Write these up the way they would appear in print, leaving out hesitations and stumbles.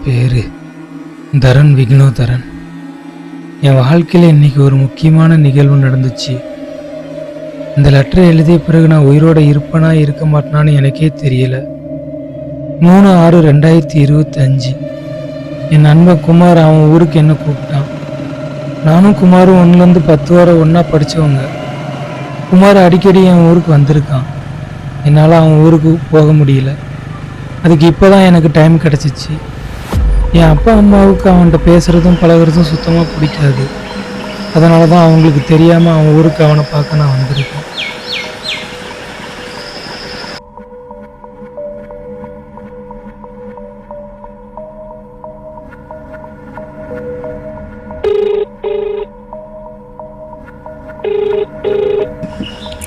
பேர் தரன் விக்னோதரன். என் வாழ்க்கையில் இன்னைக்கு ஒரு முக்கியமான நிகழ்வு நடந்துச்சு. இந்த லெட்டரை எழுதிய பிறகு நான் உயிரோட இருப்பேனா இருக்க மாட்டேனான்னு எனக்கே தெரியல. 3/6/2025 என் நண்பன் குமார் அவன் ஊருக்கு என்ன கூப்பிட்டான். நானும் குமாரும் 1லேருந்து 10 வரை ஒன்றா படித்தவங்க. குமார் அடிக்கடி என் ஊருக்கு வந்திருக்கான். என்னால் அவன் ஊருக்கு போக முடியல. அதுக்கு இப்போ தான் எனக்கு டைம் கிடச்சிச்சு. என் அப்பா அம்மாவுக்கு அவன்கிட்ட பேசுகிறதும் பழகிறதும் சுத்தமாக பிடிக்காது. அதனால தான் அவங்களுக்கு தெரியாமல் அவன் ஊருக்கு அவனை பார்க்க நான் வந்திருக்கேன்.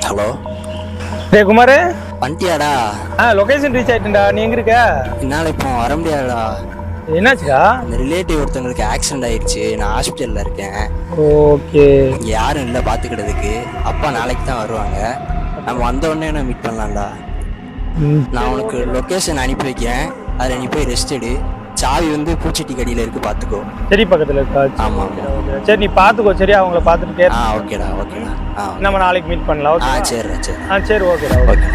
ஹலோ டே குமார், வந்துட்டியாடா? லொகேஷன் ரீச் ஆயிட்டேன்டா. நீ எங்க இருக்க? என்னால் இப்போ வர முடியாதுடா. என்னாச்சுடா? இந்த ரிலேட்டிவ் ஒருத்தவங்களுக்கு ஆக்சிடென்ட் ஆயிடுச்சு. நான் ஹாஸ்பிட்டலில் இருக்கேன். ஓகே. இங்கே யாரும் இல்லை பார்த்துக்கிட்டதுக்கு. அப்பா நாளைக்கு தான் வருவாங்க. நம்ம வந்த உடனே நான் மீட் பண்ணலாம்டா. நான் உனக்கு லொக்கேஷன் அனுப்பி வைக்கிறேன். அதில் நீ போய் ரெஸ்ட் எடு. சாவி வந்து பூச்செட்டி கடியில் இருக்கு, பார்த்துக்கோ. சரி, பக்கத்தில் இருக்கா? ஆமாம். சரி, நீ பார்த்துக்கோ. சரியா, அவங்கள பார்த்துட்டு ஓகேடா. நம்ம நாளைக்கு மீட் பண்ணலாம். சரிடா. சரி, ஓகேடா. ஓகே.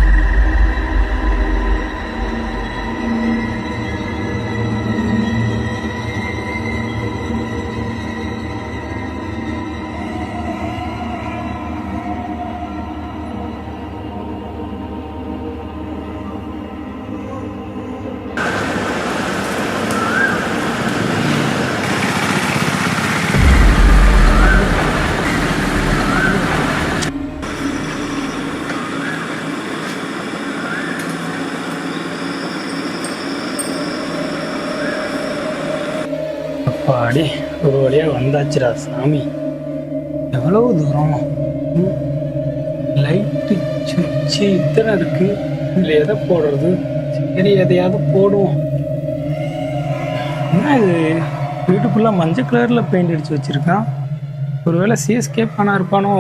அப்பாடி, ஒரு வழியாக வந்தாச்சுடா சாமி. எவ்வளவு தூரம்? லைட்டு சுவிட்சு இத்தனை இருக்கு. இதில் எதை போடுறது? சரி, எதையாவது போடுவோம். என்ன இது, வீட்டுக்குள்ளே மஞ்சள் கலரில் பெயிண்ட் அடித்து வச்சுருக்கான். ஒருவேளை சிஎஸ்கே பானா இருப்பானோ?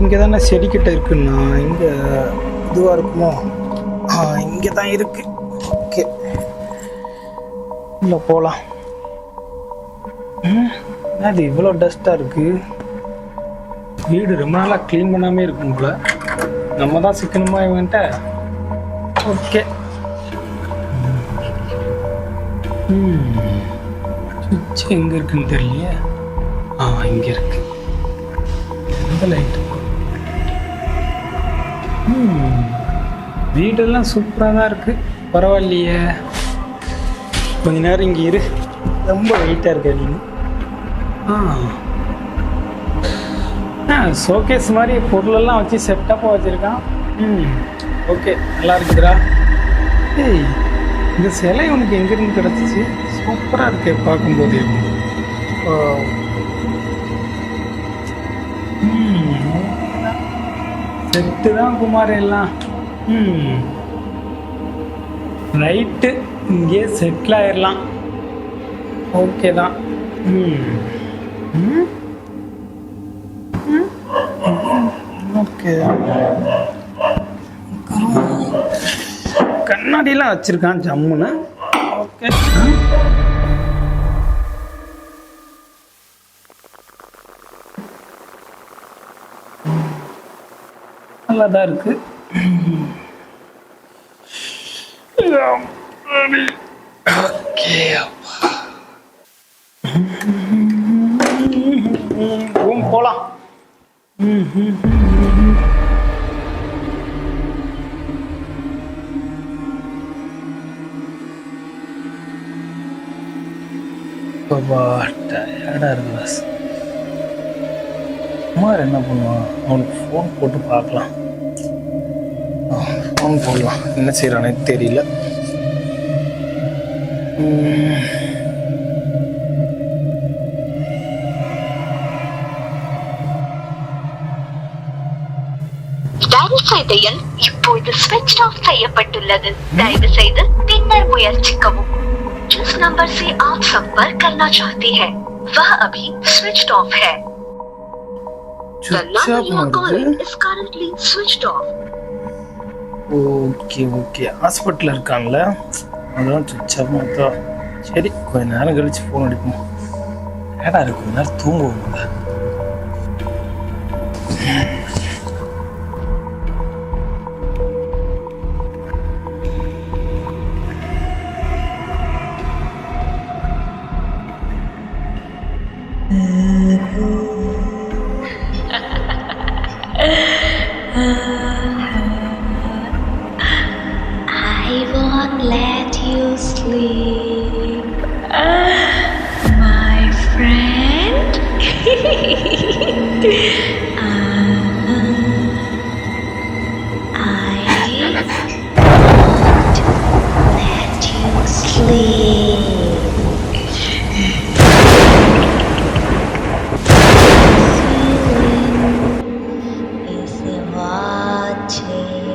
இங்கே தானே செடிக்கிட்ட இருக்குண்ணா. இங்கே இதுவாக இருக்குமோ? இங்கே தான் இருக்கு. ஓகே, இல்லை போகலாம். அது இவ்வளோ டஸ்ட்டாக இருக்குது. வீடு ரொம்ப நாளாக க்ளீன் பண்ணாமே இருக்கும் போல. நம்ம தான் சிக்கனமாக இவன்ட்ட. ஓகே. சுவிட்ச் எங்கே இருக்குன்னு தெரியலையே. இங்கே இருக்கு. எந்த லைட்டு? வீடெல்லாம் சூப்பராக தான் இருக்குது. பரவாயில்லையே. கொஞ்ச நேரம் இங்கே இரு. ரொம்ப வெயிட்டாக இருக்க நீ. ஷோகேஸ் மாதிரி பொருளெல்லாம் வச்சு செட்டப்பாக வச்சுருக்கான். ஓகே, நல்லா இருக்குதுடா. ஏய், இந்த சிலை உனக்கு எங்கேருந்து கிடச்சிச்சு? சூப்பராக இருக்கே பார்க்கும்போது. செட்டு தான் குமார் எல்லாம். ரைட்டு, இங்கே செட்டில் ஆயிடலாம். ஓகே தான். ஓகே. கண்ணாடியெல்லாம் வச்சிருக்கான் ஜம்முன்னு. ஓகே, நல்லா தான் இருக்கு. போலாம். டயர்டா இருக்கு பாஸ். குமார் என்ன பண்ணுவான்? அவனுக்கு ஃபோன் போட்டு பார்க்கலாம். ஃபோன் போடலாம். என்ன செய்யறானே தெரியல. டயல் செய்த எண் இப்போது ஸ்விட்ச் ஆஃப் செய்யப்பட்டுள்ளது. தயவு செய்து பின்னர் முயற்சிக்கவும். जिस नंबर से आप संपर्क करना चाहते हैं वह अभी स्विच्ड ऑफ है. The number you are calling is currently switched off. Okay hospital இருக்கான்ல, அதுவும் சுச்சமாக சரி கொஞ்ச நேரம் கழிச்சு ஃபோன் அடிப்போம். ஏடா இருக்கு கொஞ்ச நேரம் தூங்குவோம்ல. I won't let you sleep, my friend. I won't let you sleep. Is watching.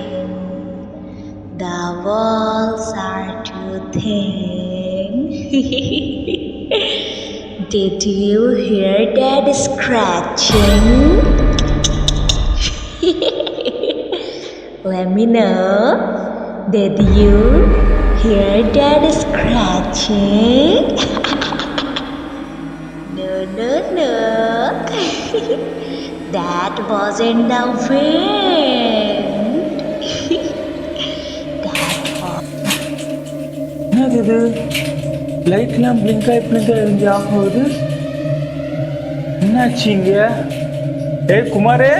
The walls are too thin. Did you hear that scratching? Let me know. Did you hear that scratching? No. That wasn't the wind. என்னது இது? லைட்லாம் blink ஆகி எரிஞ்சு of ஆகுது. என்னாச்சு இங்க? ஏய் குமாரே,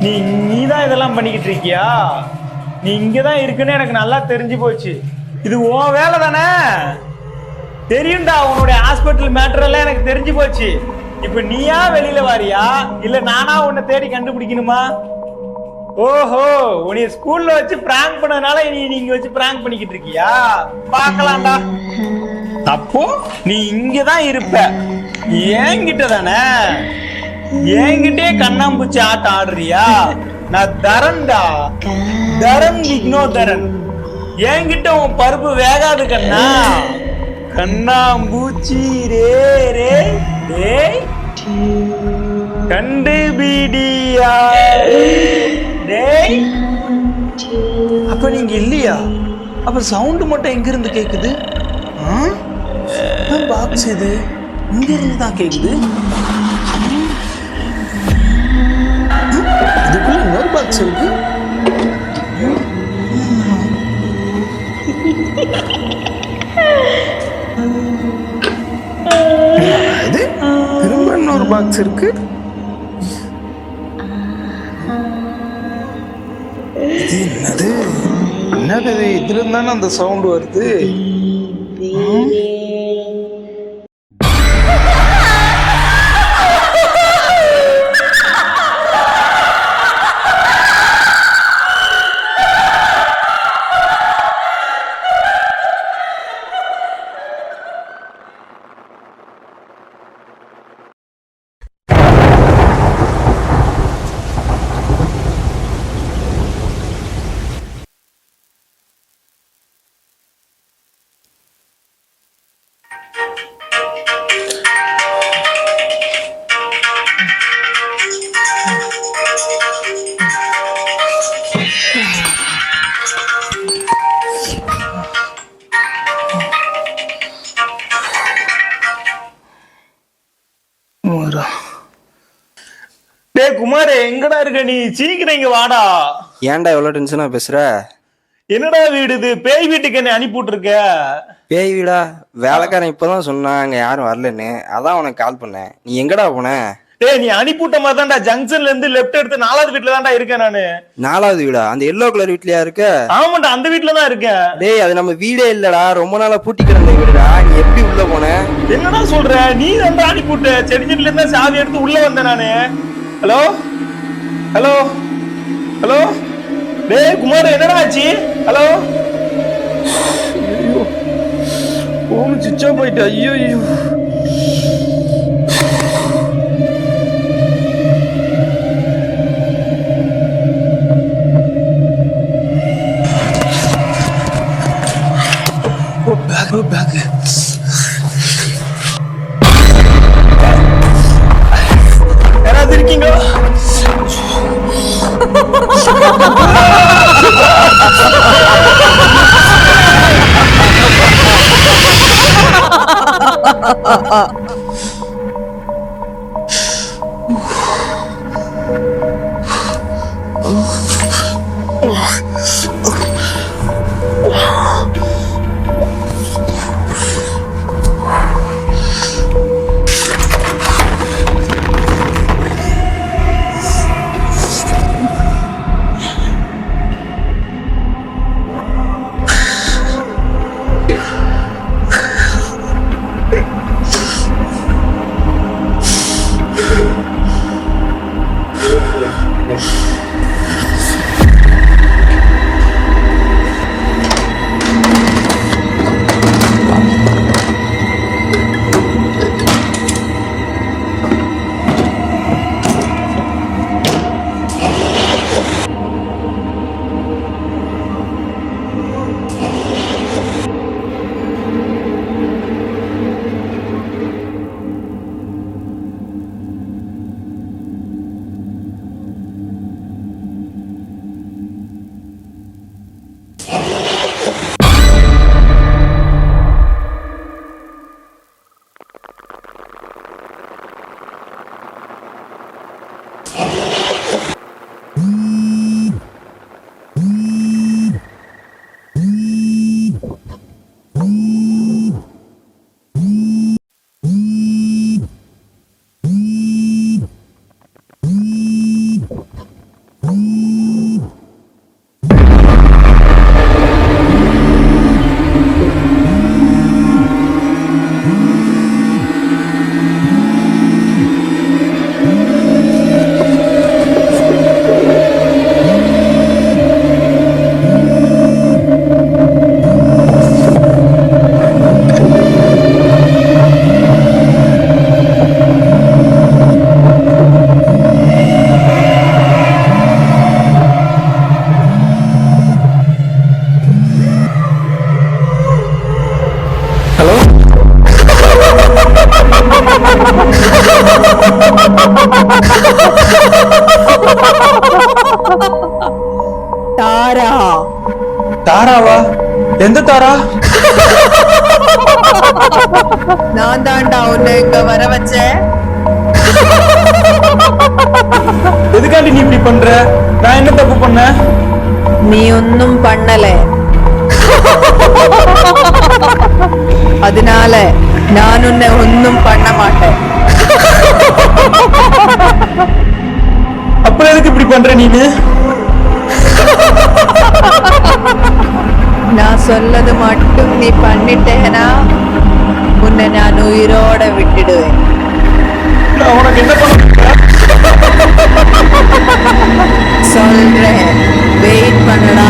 நீ தான் இதெல்லாம் பண்ணிக்கிட்டு இருக்கியா? நீ இங்கே தான் இருக்குன்னு எனக்கு நல்லா தெரிஞ்சு போச்சு. இது உன் வேலை தானே? தெரியும்டா, உன்னுடைய ஹாஸ்பிட்டல் மேட்டர் எல்லாம் எனக்கு தெரிஞ்சு போச்சு. இப்போ நீயா வெளியில வாரியா இல்ல நானா உன்னை தேடி கண்டுபிடிக்கணுமா? ஓஹோ, உன்னை ஸ்கூல்ல வச்சு பிராங்க் பண்ணதுனால நீங்க வச்சு பிராங்க் பண்ணிக்கிட்டு இருக்கியா? பார்க்கலாம்டா. அப்போ நீ இங்கதான் இருப்ப, என்கிட்ட தானே? என்கிட்டே கண்ணாம்பூச்சி ஆட்டம் ஆடுறியா? நான் தரன்டா, தரன் விக்னோதரன். என்கிட்ட உன் பருப்பு வேகாது கண்ணா. கண்ணாம்பூச்சி ரே ரே ரே கண்டுபிடியா. அப்ப நீங்க இல்லையா? அப்ப சவுண்ட் மட்டும் எங்க இருந்து கேக்குது? பாக்ஸ் இது இங்க இருந்து தான் கேக்குது. இதுக்குள்ள இன்னொரு பாக்ஸ் இருக்கு. இது திரும்ப இன்னொரு பாக்ஸ் இருக்கு. என்னது இதுல இருந்தானே அந்த சவுண்ட் வருது. குமாரே, எங்கடா இருக்க நீ? சீக்கிரம் இங்க வாடா. ஏன்டா எவ்வளவு டென்ஷனா பேசுற? என்னடா வீடு இது? பேய் வீட்டுக்கு என்ன அனுப்பி விட்டுருக்க? பேய் வீடா? வேலைக்காரன் இப்பதான் சொன்னான் அங்க யாரும் வரலன்னு, அதான் உனக்கு கால் பண்ணேன். நீ எங்கடா போன? டேய், நீ அனுப்பிவிட்ட மாதிரி தான்டா ஜங்ஷன்ல இருந்து லெஃப்ட் எடுத்து 4வது வீட்டுல தான்டா இருக்கேன் நானு. 4வது வீடா? அந்த எல்லோ கலர் வீட்லயா இருக்க? ஆமாண்டா, அந்த வீட்டுல தான் இருக்கேன். டேய், அது நம்ம வீடே இல்லடா, ரொம்ப நாளா பூட்டி கிடந்த வீடுடா. நீ எப்படி உள்ள போன? என்னடா சொல்ற? நீ தான் அனுப்பிவிட்ட. செடிஞ்சிட்டுல இருந்தா சாவி எடுத்து உள்ள வந்தேன் நானு. Hello hello hello. டேய் குமார், என்னடா ஆச்சு? ஹலோ. ஐயோ, போன் சுவிட்ச் ஆஃப் ஆயிட்டு. ஐயோ ஐயோ. பேக் யாராவது இருக்கீங்க? தாரா. தாராவா? எந்த தாரா? நான் தாண்டா உன்னை இங்க வர வச்சேன். எதுக்காண்டி நீ இப்படி பண்ற? நான் என்ன தப்பு பண்ண? நீ ஒன்னும் பண்ணல. அதனால நான் உன்னை ஒன்னும் பண்ண மாட்டேன். அப்புறம் எதுக்கு இப்படி பண்ற நீனு? நான் சொல்லது மட்டும் நீ பண்ணிட்டேனா உன்னை நான் உயிரோட விட்டுடுவேன். நான் உனக்கு என்ன பண்ண? சொல்றேன், வெயிட் பண்ணடா.